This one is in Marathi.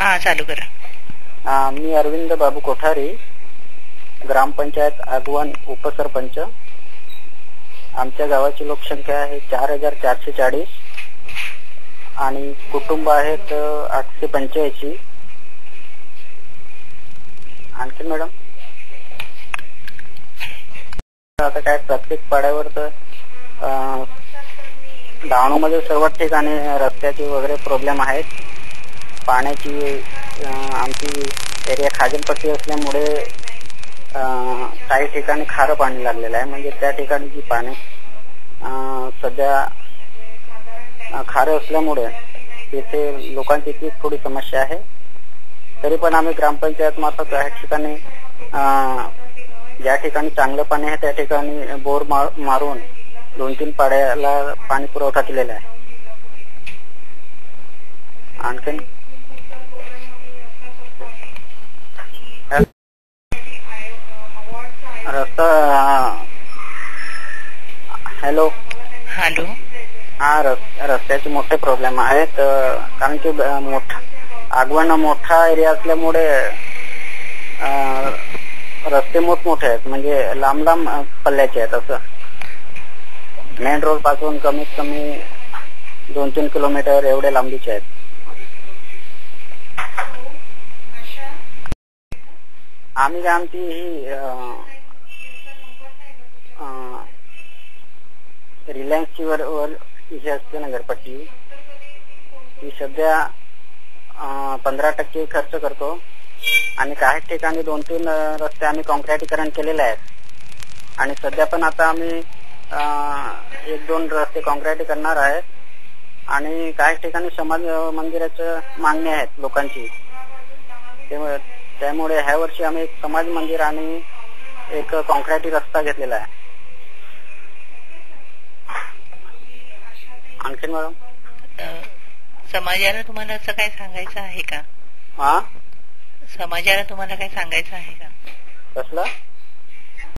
हा चालू करा. मी अरविंद बाबू कोठारी, ग्रामपंचायत आगवण उपसरपंच. आमच्या गावाची लोकसंख्या आहे 4440 आणि कुटुंब आहेत 885. आणखी मॅडम आता काय प्रत्येक पाड्यावर तर डहाणूमध्ये सर्व ठिकाणी रस्त्याचे वगैरे प्रॉब्लेम आहेत. पाण्याची आमची एरिया खाजनपट्टी असल्यामुळे काही ठिकाणी खारं पाणी लागलेलं आहे. म्हणजे त्या ठिकाणी जी पाणी सध्या खारं असल्यामुळे तिथे लोकांची ती थोडी समस्या आहे. तरी पण आम्ही ग्रामपंचायत मार्फत या ठिकाणी ज्या ठिकाणी चांगलं पाणी आहे त्या ठिकाणी बोर मारून 2-3 पाड्याला पाणी पुरवठा केलेला आहे. आणखीन रस्ता हॅलो हॅलो हा रस्त्याचे मोठे प्रॉब्लेम आहेत. कारण की आगवण मोठा एरिया असल्यामुळे रस्ते मोठमोठे आहेत. म्हणजे लांब लांब पल्ल्याचे आहेत. असं मेन रोड पासून कमीत कमी 2-3 किलोमीटर एवढे लांबीचे आहेत. आम्ही आमची ही रिलायन्सची वर ही असते ना घरपट्टी, ती सध्या 15% खर्च करतो आणि काही ठिकाणी 2-3 रस्ते आम्ही कॉन्क्रिटीकरण केलेले आहेत. आणि सध्या पण आता आम्ही 1-2 रस्ते कॉन्क्रिटी करणार आहेत. आणि काही ठिकाणी समाज मंदिराच्या मागणी आहेत लोकांची. त्यामुळे ह्या वर्षी आम्ही एक समाज मंदिर आणि एक कॉन्क्रिटी रस्ता घेतलेला आहे. आणखी मॅडम समाजाला तुम्हाला असं काय सांगायचं आहे का? हा समाजाला तुम्हाला काय सांगायचं आहे का? कसलं